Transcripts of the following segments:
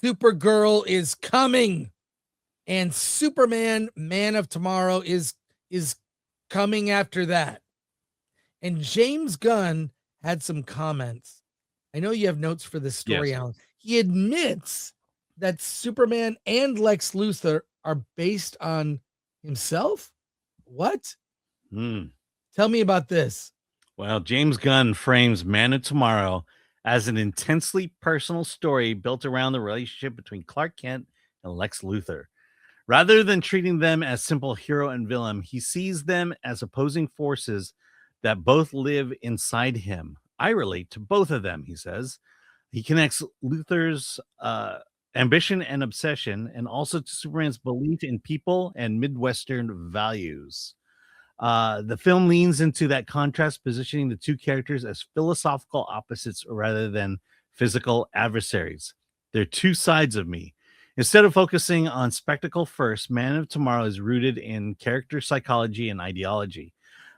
Supergirl is coming, and Superman, Man of Tomorrow is coming after that. And James Gunn had some comments. I know you have notes for this story, Yes. Alan. He admits that Superman and Lex Luthor are based on himself. What? Tell me about this. Well, James Gunn frames Man of Tomorrow as an intensely personal story built around the relationship between Clark Kent and Lex Luthor. Rather than treating them as simple hero and villain, he sees them as opposing forces that both live inside him. I relate to both of them, he says. He connects Luthor's ambition and obsession, and also to Superman's belief in people and Midwestern values. The film leans into that contrast, positioning the two characters as philosophical opposites rather than physical adversaries. They're two sides of me. Instead of focusing on spectacle first, Man of Tomorrow is rooted in character psychology and ideology.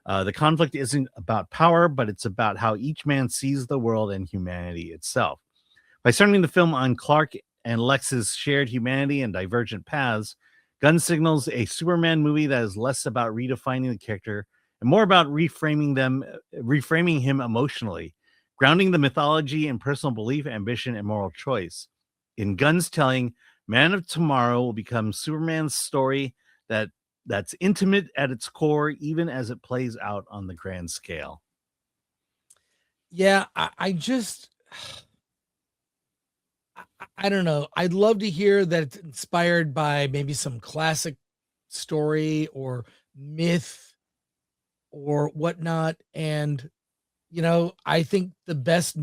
The conflict isn't about power, but it's about how each man sees the world and humanity itself. By centering the film on Clark and Lex's shared humanity and divergent paths, Gunn signals a Superman movie that is less about redefining the character and more about reframing him emotionally, grounding the mythology in personal belief, ambition, and moral choice. In Gunn's telling, Man of Tomorrow will become Superman's story that's intimate at its core, even as it plays out on the grand scale. Yeah, I just I don't know. I'd love to hear that it's inspired by maybe some classic story or myth or whatnot. And, I think the best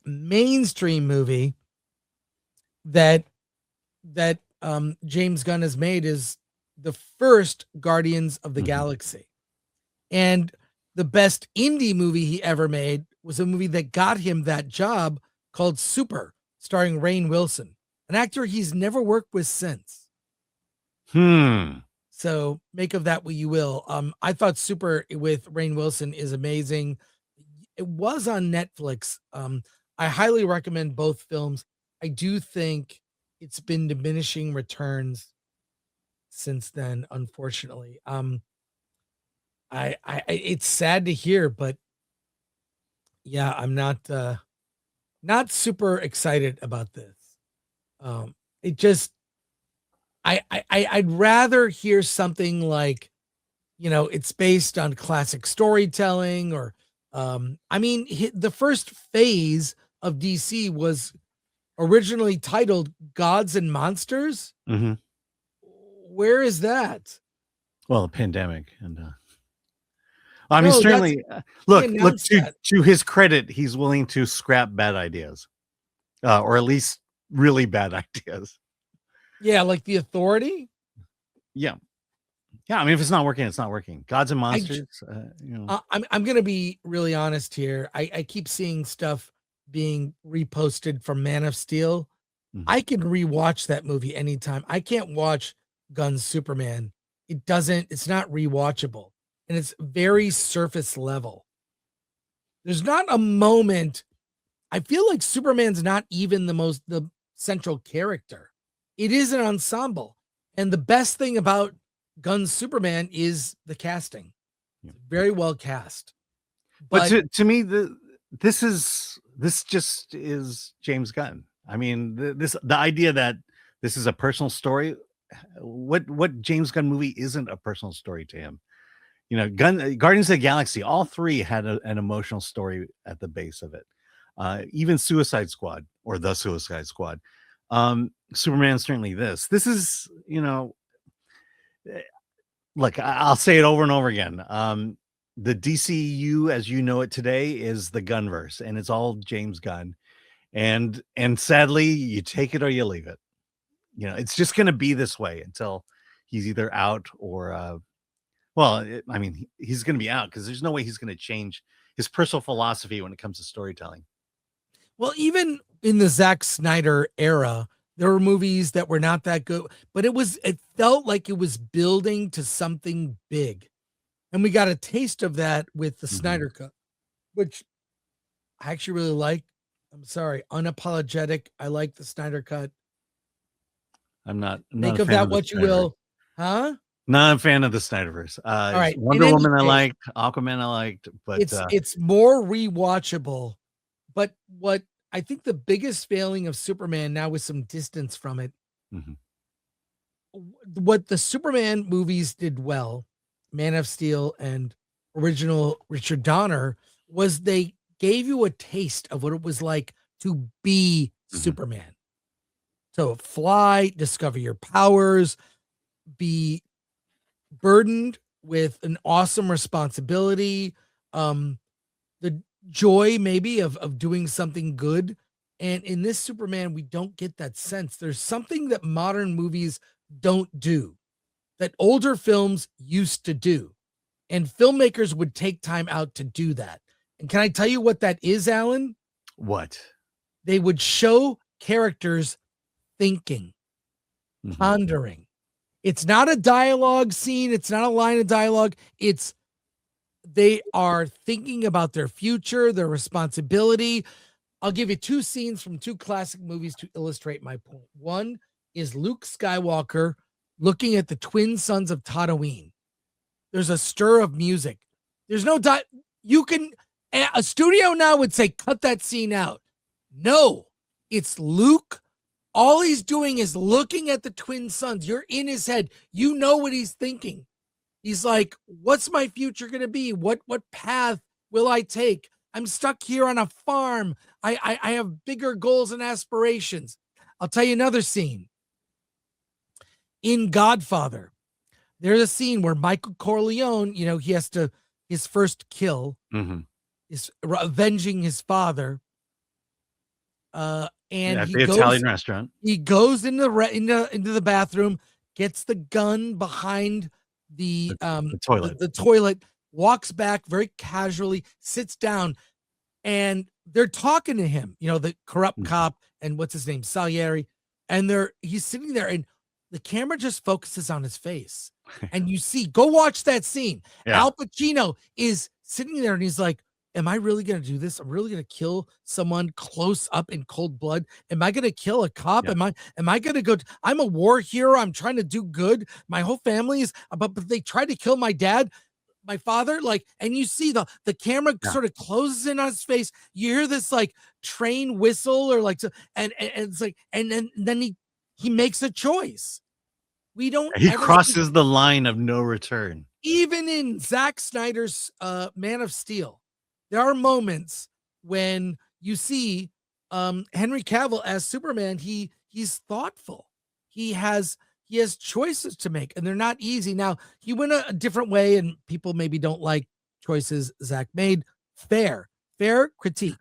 mainstream movie that James Gunn has made is the first Guardians of the Galaxy. And the best indie movie he ever made was a movie that got him that job called Super, starring Rainn Wilson, an actor he's never worked with since. So make of that what you will. I thought Super with Rainn Wilson is amazing. It was on Netflix. I highly recommend both films. I do think it's been diminishing returns since then, unfortunately. I it's sad to hear, but yeah, I'm not super excited about this. It just I'd rather hear something like, it's based on classic storytelling or the first phase of DC was originally titled Gods and Monsters. Where is that? Well, a pandemic and I mean, certainly, look to his credit, he's willing to scrap bad ideas, or at least really bad ideas. Yeah, like The Authority. Yeah. I mean, if it's not working, it's not working. Gods and Monsters. I'm gonna be really honest here. I keep seeing stuff being reposted from Man of Steel. I can rewatch that movie anytime. I can't watch Gunn's Superman. It's not rewatchable. And it's very surface level. There's not a moment. I feel like Superman's not even the central character. It is an ensemble. And the best thing about Gunn's Superman is the casting. Very well cast. But to me, this just is James Gunn. I mean, the idea that this is a personal story. What James Gunn movie isn't a personal story to him? Guardians of the Galaxy, all three had an emotional story at the base of it. Even Suicide Squad or The Suicide Squad. Superman, certainly this. This is, look, I'll say it over and over again. The DCU, as you know it today, is the Gunverse, and it's all James Gunn. And sadly, you take it or you leave it. It's just going to be this way until he's either out or he's going to be out because there's no way he's going to change his personal philosophy when it comes to storytelling. Well, even in the Zack Snyder era, there were movies that were not that good, but it felt like it was building to something big. And we got a taste of that with the Snyder Cut, which I actually really like. I'm sorry, unapologetic. I like the Snyder cut. I'm not Think a of fan that of the what you Snyderverse. will. Huh? Not a fan of the Snyderverse. All right. In Wonder any Woman I case, liked, Aquaman I liked, but it's more rewatchable. But what I think the biggest failing of Superman now with some distance from it, mhm, what the Superman movies did well, Man of Steel and original Richard Donner, was they gave you a taste of what it was like to be mhm, Superman. So fly, discover your powers, be burdened with an awesome responsibility, the joy maybe of doing something good. And in this Superman, we don't get that sense. There's something that modern movies don't do that older films used to do. And filmmakers would take time out to do that. And can I tell you what that is, Alan? what? They would show characters thinking, Mhm, pondering. It's not a dialogue scene, it's not a line of dialogue. It's they are thinking about their future, their responsibility. I'll give you two scenes from two classic movies to illustrate my point. One is Luke Skywalker looking at the twin sons of Tatooine. There's a stir of music. There's no you can a studio now would say cut that scene out. No, it's Luke. All he's doing is looking at the twin sons. You're in his head. You know what he's thinking. He's like, what's my future going to be? What path will I take? I'm stuck here on a farm. I have bigger goals and aspirations. I'll tell you another scene. In Godfather, there's a scene where Michael Corleone, he has to, his first kill mhm. is avenging his father. And At the Italian restaurant. he goes into the bathroom, gets the gun behind the The toilet. the toilet, walks back very casually, sits down, and they're talking to him, the corrupt Mhm. cop and what's his name, Salieri, and he's sitting there and the camera just focuses on his face. And you see, go watch that scene. Yeah, Al Pacino is sitting there and he's like, am I really going to do this? I'm really going to kill someone close up in cold blood. Am I going to kill a cop? yeah, Am I going to go? I'm a war hero. I'm trying to do good. My whole family is, but they tried to kill my dad, my father. Like, and you see the camera yeah. sort of closes in on his face. You hear this like train whistle or like, and it's like, and then he makes a choice. We don't He ever see, crosses the line of no return. even in Zack Snyder's Man of Steel, there are moments when you see Henry Cavill as Superman. He's thoughtful. He has choices to make, and they're not easy. Now he went a different way, and people maybe don't like choices Zack made. Fair critique.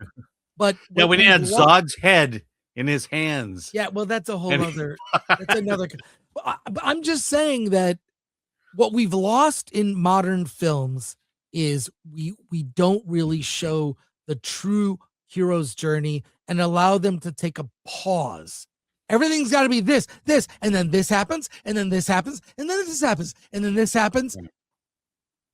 But Yeah, what when he we've had lost, Zod's head in his hands, yeah, well, that's a whole and other. That's another. But I'm just saying that what we've lost in modern films is we don't really show the true hero's journey and allow them to take a pause. Everything's got to be this, and then this happens, and then this happens, and then this happens, and then this happens.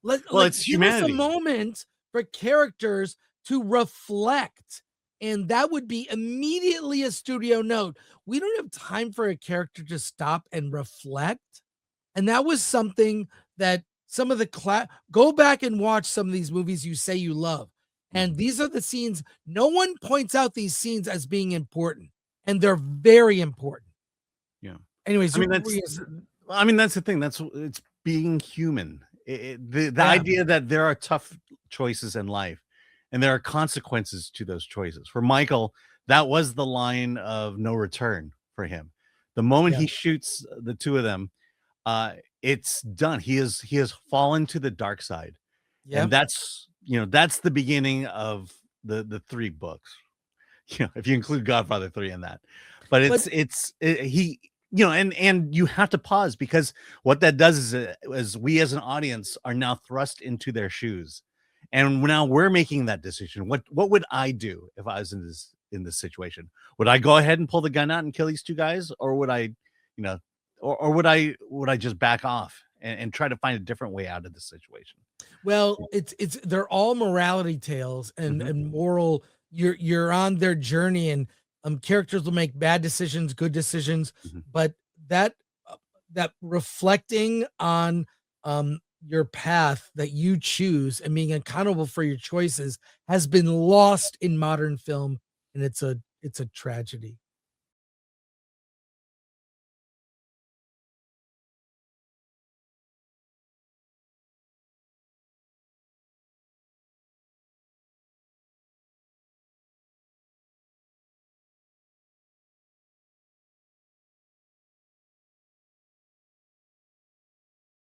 well, Like it's give us a humanity. moment for characters to reflect. And that would be immediately a studio note. We don't have time for a character to stop and reflect. And that was something that some of the go back and watch some of these movies you say you love. And Mhm. these are the scenes. No one points out these scenes as being important, and they're very important. Yeah. Anyways, I mean, that's the thing. It's being human. The yeah, idea that there are tough choices in life and there are consequences to those choices. For Michael, that was the line of no return for him. The moment yeah, he shoots the two of them, uh, it's done. He has fallen to the dark side. yeah. And that's the beginning of the three books. If you include Godfather 3 in that. But But he and you have to pause because what that does is we as an audience are now thrust into their shoes. And now we're making that decision. What would I do if I was in this situation? Would I go ahead and pull the gun out and kill these two guys, or would I, or would I just back off and try to find a different way out of the situation? well, it's they're all morality tales and Mhm. moral, you're on their journey, and characters will make bad decisions, good decisions, Mhm. but that that reflecting on your path that you choose and being accountable for your choices has been lost in modern film, and it's a tragedy.